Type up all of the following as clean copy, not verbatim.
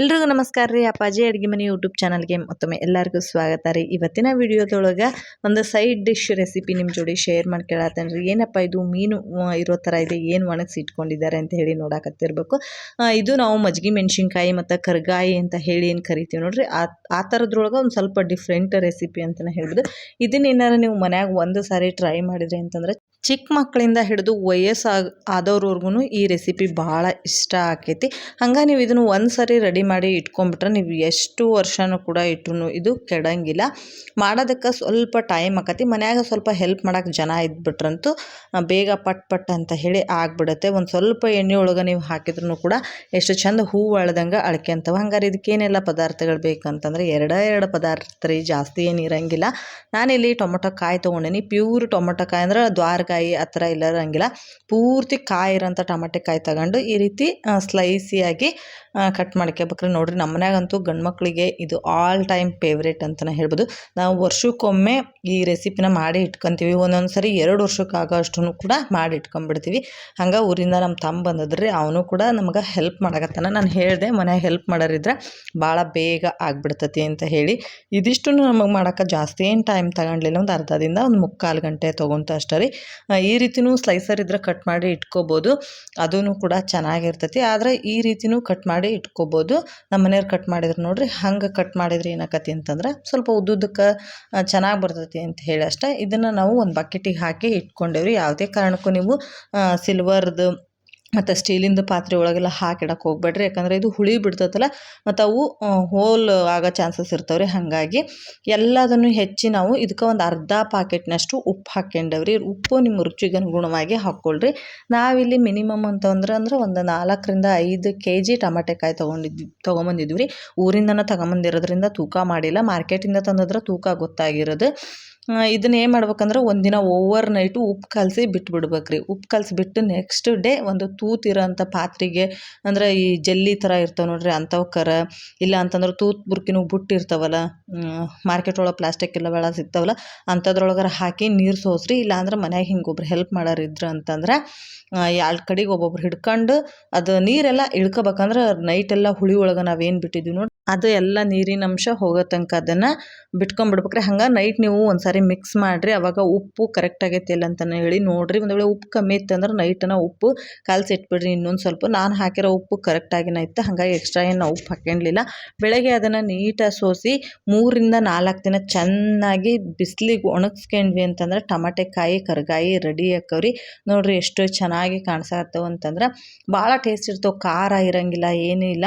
ಎಲ್ರಿಗೂ ನಮಸ್ಕಾರ ರೀ. ಅಪ್ಪಾಜಿ ಅಡುಗೆ ಮನೆ ಯೂಟ್ಯೂಬ್ ಚಾನಲ್ಗೆ ಮತ್ತೊಮ್ಮೆ ಎಲ್ಲರಿಗೂ ಸ್ವಾಗತ ರೀ. ಇವತ್ತಿನ ವಿಡಿಯೋದೊಳಗೆ ಒಂದು ಸೈಡ್ ಡಿಶ್ ರೆಸಿಪಿ ನಿಮ್ಮ ಜೋಡಿ ಶೇರ್ ಮಾಡ್ಕೊಳತ್ತೇನೆ ರೀ. ಏನಪ್ಪ ಇದು ಮೀನು ಇರೋ ಥರ ಇದೆ, ಏನು ಒಣಗಿಸಿ ಇಟ್ಕೊಂಡಿದ್ದಾರೆ ಅಂತ ಹೇಳಿ ನೋಡಕತ್ತಿರ್ಬೇಕು. ಇದು ನಾವು ಮಜ್ಜಿಗೆ ಮೆಣಸಿನ್ಕಾಯಿ ಮತ್ತು ಕರ್ಗಾಯಿ ಅಂತ ಹೇಳಿ ಏನು ಕರಿತೀವಿ ನೋಡ್ರಿ, ಆ ಥರದ್ರೊಳಗೆ ಒಂದು ಸ್ವಲ್ಪ ಡಿಫ್ರೆಂಟ್ ರೆಸಿಪಿ ಅಂತಲೇ ಹೇಳ್ಬೋದು. ಇದನ್ನೇನಾರು ನೀವು ಮನ್ಯಾಗ ಒಂದು ಸಾರಿ ಟ್ರೈ ಮಾಡಿದ್ರಿ ಅಂತಂದರೆ ಚಿಕ್ಕ ಮಕ್ಕಳಿಂದ ಹಿಡಿದು ಆದವ್ರವರೆಗೂ ಈ ರೆಸಿಪಿ ಭಾಳ ಇಷ್ಟ ಆಕೈತಿ. ಹಂಗೆ ನೀವು ಇದನ್ನು ಒಂದು ಸರಿ ರೆಡಿ ಮಾಡಿ ಇಟ್ಕೊಂಡ್ಬಿಟ್ರೆ ನೀವು ಎಷ್ಟು ವರ್ಷನೂ ಕೂಡ ಇಟ್ಟರು ಇದು ಕೆಡಂಗಿಲ್ಲ. ಮಾಡೋದಕ್ಕೆ ಸ್ವಲ್ಪ ಟೈಮ್ ಆಕತಿ, ಮನ್ಯಾಗ ಸ್ವಲ್ಪ ಹೆಲ್ಪ್ ಮಾಡೋಕೆ ಜನ ಇದ್ಬಿಟ್ರಂತೂ ಬೇಗ ಪಟ್ ಅಂತ ಹೇಳಿ ಆಗಿಬಿಡುತ್ತೆ. ಒಂದು ಸ್ವಲ್ಪ ಎಣ್ಣೆ ಒಳಗೆ ನೀವು ಹಾಕಿದ್ರೂ ಕೂಡ ಎಷ್ಟು ಚಂದ ಹೂವು ಅಳ್ದಂಗೆ ಅಳ್ಕೊಂತವೆ. ಹಂಗಾರೆ ಇದಕ್ಕೇನೆಲ್ಲ ಪದಾರ್ಥಗಳು ಬೇಕಂತಂದರೆ ಎರಡು ಪದಾರ್ಥ ರೀ, ಜಾಸ್ತಿ ಏನು ಇರೋಂಗಿಲ್ಲ. ನಾನಿಲ್ಲಿ ಟೊಮೊಟೊ ಕಾಯಿ ತೊಗೊಂಡೀನಿ. ಪ್ಯೂರ್ ಟೊಮೊಟೊ ಕಾಯಿ ಅಂದ್ರೆ ದ್ವಾರಕಾಯಿ ಆ ಥರ ಇಲ್ಲ ಇರೋಂಗಿಲ್ಲ, ಪೂರ್ತಿ ಕಾಯಿ ಇರೋಂಥ ಟೊಮಟೆ ಕಾಯಿ ತಗೊಂಡು ಈ ರೀತಿ ಸ್ಲೈಸಿಯಾಗಿ ಕಟ್ ಮಾಡ್ಕೋಬೇಕ್ರಿ. ನೋಡಿರಿ, ನಮ್ಮ ಮನ್ಯಾಗಂತೂ ಗಂಡು ಮಕ್ಕಳಿಗೆ ಇದು ಆಲ್ ಟೈಮ್ ಫೇವ್ರೇಟ್ ಅಂತಲೇ ಹೇಳ್ಬೋದು. ನಾವು ವರ್ಷಕ್ಕೊಮ್ಮೆ ಈ ರೆಸಿಪಿನ ಮಾಡಿ ಇಟ್ಕೊತೀವಿ. ಒಂದೊಂದು ಸರಿ 2 ವರ್ಷಕ್ಕೆ ಆಗೋ ಅಷ್ಟು ಕೂಡ ಮಾಡಿ ಇಟ್ಕೊಂಡ್ಬಿಡ್ತೀವಿ. ಹಂಗೆ ಊರಿಂದ ನಮ್ಮ ತಮ್ಮ ಬಂದದ್ರಿ, ಅವನು ಕೂಡ ನಮ್ಗೆ ಹೆಲ್ಪ್ ಮಾಡಕತ್ತಾನ. ನಾನು ಹೇಳಿದೆ ಮನ್ಯಾಗ ಹೆಲ್ಪ್ ಮಾಡೋರಿದ್ರೆ ಭಾಳ ಬೇಗ ಆಗಿಬಿಡ್ತತಿ ಅಂತ ಹೇಳಿ. ಇದಿಷ್ಟು ನಮಗೆ ಮಾಡೋಕ್ಕೆ ಜಾಸ್ತಿ ಏನು ಟೈಮ್ ತಗೊಂಡ್ಲಿಲ್ಲ, ಒಂದು ಅರ್ಧದಿಂದ ಒಂದು 3/4 ಗಂಟೆ ತೊಗೊಂತ ಅಷ್ಟೇ ರೀ. ಈ ರೀತಿಯೂ ಸ್ಲೈಸರ್ ಇದ್ರೆ ಕಟ್ ಮಾಡಿ ಇಟ್ಕೋಬೋದು, ಅದೂ ಕೂಡ ಚೆನ್ನಾಗಿರ್ತೈತಿ. ಆದರೆ ಈ ರೀತಿಯೂ ಕಟ್ ಮಾಡಿ ಇಟ್ಕೋಬೋದು. ನಮ್ಮ ಮನೆಯವ್ರು ಕಟ್ ಮಾಡಿದ್ರು ನೋಡ್ರಿ, ಹಂಗೆ ಕಟ್ ಮಾಡಿದ್ರೆ ಏನಾಕತಿ ಅಂತಂದ್ರೆ ಸ್ವಲ್ಪ ಉದ್ದುದಕ್ಕೆ ಚೆನ್ನಾಗಿ ಬರ್ತೈತಿ ಅಂತ ಹೇಳಿ ಅಷ್ಟೇ. ಇದನ್ನು ನಾವು ಒಂದು ಬಕೆಟಿಗೆ ಹಾಕಿ ಇಟ್ಕೊಂಡೇವ್ರಿ. ಯಾವುದೇ ಕಾರಣಕ್ಕೂ ನೀವು ಸಿಲ್ವರ್ದು ಮತ್ತು ಸ್ಟೀಲಿಂದು ಪಾತ್ರೆ ಒಳಗೆಲ್ಲ ಹಾಕಿಡಕ್ಕೆ ಹೋಗ್ಬೇಡ್ರಿ, ಯಾಕಂದರೆ ಇದು ಹುಳಿ ಬಿಡ್ತೈತಲ್ಲ ಮತ್ತು ಅವು ಹೋಲ್ ಆಗೋ ಚಾನ್ಸಸ್ ಇರ್ತಾವ್ರಿ. ಹಾಗಾಗಿ ಎಲ್ಲದನ್ನು ಹೆಚ್ಚಿ ನಾವು ಇದಕ್ಕೆ ಒಂದು ಅರ್ಧ ಪಾಕೆಟ್ನಷ್ಟು ಉಪ್ಪು ಹಾಕ್ಕೊಂಡೇವ್ರಿ. ಉಪ್ಪು ನಿಮ್ಮ ರುಚಿಗೆ ಅನುಗುಣವಾಗಿ ಹಾಕ್ಕೊಳ್ರಿ. ನಾವಿಲ್ಲಿ ಮಿನಿಮಮ್ ಅಂತಂದ್ರೆ ಒಂದು 4-5 kg ಟಮಾಟೆಕಾಯಿ ತೊಗೊಂಬಂದಿದ್ವಿ ರೀ. ಊರಿಂದನೇ ತಗೊಂಬಂದಿರೋದ್ರಿಂದ ತೂಕ ಮಾಡಿಲ್ಲ, ಮಾರ್ಕೆಟಿಂದ ತಂದಿದ್ರೆ ತೂಕ ಗೊತ್ತಾಗಿರೋದು. ಇದನ್ನ ಏನು ಮಾಡ್ಬೇಕಂದ್ರೆ ಒಂದಿನ ಓವರ್ ನೈಟು ಉಪ್ಪು ಕಲಸಿ ಬಿಟ್ಬಿಡ್ಬೇಕ್ರಿ. ಉಪ್ಪು ಕಲಸಿಬಿಟ್ಟು ನೆಕ್ಸ್ಟ್ ಡೇ ಒಂದು ತೂತಿರೋಂಥ ಪಾತ್ರೆಗೆ, ಅಂದರೆ ಈ ಜಲ್ಲಿ ಥರ ಇರ್ತಾವೆ ನೋಡ್ರಿ ಅಂಥವ್ಕರ, ಇಲ್ಲ ಅಂತಂದ್ರೆ ತೂತು ಬುರ್ಕಿನೂ ಬುಟ್ಟಿರ್ತಾವಲ್ಲ, ಮಾರ್ಕೆಟ್ ಒಳಗೆ ಪ್ಲಾಸ್ಟಿಕ್ ಎಲ್ಲ ಭಾಳ ಸಿಗ್ತಾವಲ್ಲ ಅಂಥದ್ರೊಳಗಾರ ಹಾಕಿ ನೀರು ಸೋಸ್ರಿ. ಇಲ್ಲಾಂದ್ರೆ ಮನ್ಯಾಗ ಹಿಂಗೊಬ್ರು ಹೆಲ್ಪ್ ಮಾಡೋರಿದ್ರು ಅಂತಂದ್ರೆ 2 ಕಡೆಗೆ ಒಬ್ಬೊಬ್ರು ಹಿಡ್ಕೊಂಡು ಅದು ನೀರೆಲ್ಲ ಇಳ್ಕೊಬೇಕಂದ್ರೆ ನೈಟೆಲ್ಲ ಹುಳಿ ಒಳಗೆ ನಾವೇನು ಬಿಟ್ಟಿದ್ವಿ ನೋಡಿ ಅದು ಎಲ್ಲ ನೀರಿನ ಅಂಶ ಹೋಗೋ ತನಕ ಅದನ್ನು ಬಿಟ್ಕೊಂಡ್ಬಿಡ್ಬೇಕ್ರಿ. ಹಂಗೆ ನೈಟ್ ನೀವು ಒಂದು ಸಾರಿ ಮಿಕ್ಸ್ ಮಾಡಿರಿ, ಅವಾಗ ಉಪ್ಪು ಕರೆಕ್ಟ್ ಆಗೈತಿ ಇಲ್ಲ ಅಂತಲೇ ಹೇಳಿ ನೋಡಿರಿ. ಒಂದು ವೇಳೆ ಉಪ್ಪು ಕಮ್ಮಿ ಇತ್ತು ಅಂದ್ರೆ ನೈಟನ್ನು ಉಪ್ಪು ಕಲಸಿ ಇಟ್ಬಿಡ್ರಿ. ಇನ್ನೊಂದು ಸ್ವಲ್ಪ ನಾನು ಹಾಕಿರೋ ಉಪ್ಪು ಕರೆಕ್ಟಾಗಿನ ಇತ್ತು, ಹಾಗಾಗಿ ಎಕ್ಸ್ಟ್ರಾ ಏನು ಉಪ್ಪು ಹಾಕ್ಕೊಂಡಿಲ್ಲ. ಬೆಳಗ್ಗೆ ಅದನ್ನು ನೀಟಾಗಿ ಸೋಸಿ 3-4 ದಿನ ಚೆನ್ನಾಗಿ ಬಿಸಿಲಿಗೆ ಒಣಗಿಸ್ಕೊಂಡ್ವಿ ಅಂತಂದ್ರೆ ಟಮಾಟೆಕಾಯಿ ಕರ್ಗಾಯಿ ರೆಡಿ ಆಕವ್ರಿ. ನೋಡಿರಿ ಎಷ್ಟು ಚೆನ್ನಾಗಿ ಕಾಣಿಸತ್ತವ ಅಂತಂದ್ರೆ ಭಾಳ ಟೇಸ್ಟ್ ಇರ್ತವೆ, ಖಾರ ಇರೋಂಗಿಲ್ಲ, ಏನೂ ಇಲ್ಲ.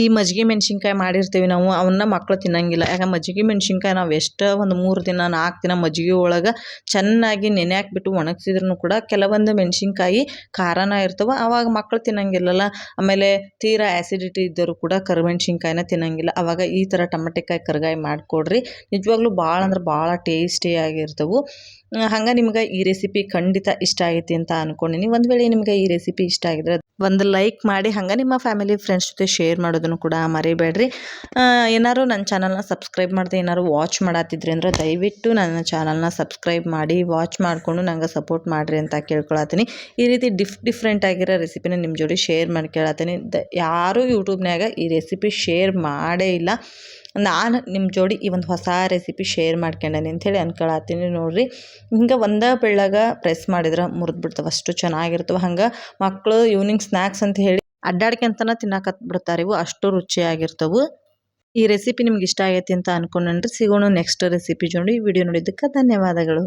ಈ ಮಜ್ಜಿಗೆ ಮೆಣಸಿನ್ಕಾಯಿ ಮಾಡಿರ್ತೀವಿ ನಾವು, ಅವನ್ನ ಮಕ್ಕಳು ತಿನ್ನಂಗಿಲ್ಲ. ಯಾಕೆ ಮಜ್ಜಿಗೆ ಮೆಣಸಿನ್ಕಾಯಿ ನಾವು ಎಷ್ಟು ಒಂದು 3 ದಿನ 4 ದಿನ ಮಜ್ಜಿಗೆ ಒಳಗೆ ಚೆನ್ನಾಗಿ ನೆನೆ ಹಾಕ್ಬಿಟ್ಟು ಒಣಗಿಸಿದ್ರು ಕೂಡ ಕೆಲವೊಂದು ಮೆಣಸಿನ್ಕಾಯಿ ಖಾರನ ಇರ್ತವೆ, ಆವಾಗ ಮಕ್ಕಳು ತಿನ್ನಂಗಿಲ್ಲಲ್ಲ. ಆಮೇಲೆ ತೀರಾ ಆ್ಯಸಿಡಿಟಿ ಇದ್ದರೂ ಕೂಡ ಕರಿಮೆಣ್ಸಿನ್ಕಾಯಿನ ತಿನ್ನಂಗಿಲ್ಲ. ಆವಾಗ ಈ ಥರ ಟಮಾಟೆಕಾಯಿ ಕರ್ಗಾಯಿ ಮಾಡಿಕೊಡ್ರಿ, ನಿಜವಾಗ್ಲೂ ಭಾಳ ಅಂದ್ರೆ ಭಾಳ ಟೇಸ್ಟಿಯಾಗಿರ್ತವೆ. ಹಂಗೆ ನಿಮ್ಗೆ ಈ ರೆಸಿಪಿ ಖಂಡಿತ ಇಷ್ಟ ಆಗೈತಿ ಅಂತ ಅಂದ್ಕೊಂಡಿನಿ. ಒಂದು ವೇಳೆ ನಿಮ್ಗೆ ಈ ರೆಸಿಪಿ ಇಷ್ಟ ಆಗಿದ್ರೆ ಒಂದು ಲೈಕ್ ಮಾಡಿ, ಹಂಗೆ ನಿಮ್ಮ ಫ್ಯಾಮಿಲಿ ಫ್ರೆಂಡ್ಸ್ ಜೊತೆ ಶೇರ್ ಮಾಡೋದನ್ನು ಕೂಡ ಮರಿಬೇಡ್ರಿ. ಏನಾರು ನನ್ನ ಚಾನಲ್ನ ಸಬ್ಸ್ಕ್ರೈಬ್ ಮಾಡದೆ ಏನಾರು ವಾಚ್ ಮಾಡತ್ತಿದ್ರಿ ಅಂದ್ರೆ ದಯವಿಟ್ಟು ನನ್ನ ಚಾನಲ್ನ ಸಬ್ಸ್ಕ್ರೈಬ್ ಮಾಡಿ ವಾಚ್ ಮಾಡಿಕೊಂಡು ನಂಗೆ ಸಪೋರ್ಟ್ ಮಾಡಿರಿ ಅಂತ ಕೇಳ್ಕೊಳತ್ತೀನಿ. ಈ ರೀತಿ ಡಿಫ್ರೆಂಟ್ ಆಗಿರೋ ರೆಸಿಪಿನ ನಿಮ್ಮ ಜೋಡಿ ಶೇರ್ ಮಾಡ್ಕೊಳತ್ತೀನಿ. ಯಾರೂ ಯೂಟ್ಯೂಬ್ನಾಗ ಈ ರೆಸಿಪಿ ಶೇರ್ ಮಾಡೇ ಇಲ್ಲ. ನಾನು ನಿಮ್ಮ ಜೋಡಿ ಈ ಒಂದು ಹೊಸ ರೆಸಿಪಿ ಶೇರ್ ಮಾಡ್ಕೊಂಡೇನೆ ಅಂಥೇಳಿ ಅನ್ಕೊಳತ್ತೀನಿ. ನೋಡಿರಿ, ಹಿಂಗೆ ಒಂದೇ ಬೆಳ್ಳಗೆ ಪ್ರೆಸ್ ಮಾಡಿದ್ರೆ ಮುರಿದ್ಬಿಡ್ತವೆ, ಅಷ್ಟು ಚೆನ್ನಾಗಿರ್ತವೆ. ಹಂಗೆ ಮಕ್ಕಳು ಈವ್ನಿಂಗ್ ಸ್ನ್ಯಾಕ್ಸ್ ಅಂತ ಹೇಳಿ ಅಡ್ಡಾಡ್ಕೊಂತನ ತಿನ್ನಕತ್ ಬಿಡ್ತಾರೆ, ಇವು ಅಷ್ಟು ರುಚಿಯಾಗಿರ್ತವೆ. ಈ ರೆಸಿಪಿ ನಿಮ್ಗೆ ಇಷ್ಟ ಆಗೈತಿ ಅಂತ ಅಂದ್ಕೊಂಡ್ರಿ. ಸಿಗೋಣ ನೆಕ್ಸ್ಟ್ ರೆಸಿಪಿ ಜೋಡಿ. ವಿಡಿಯೋ ನೋಡಿದ್ದಕ್ಕೆ ಧನ್ಯವಾದಗಳು.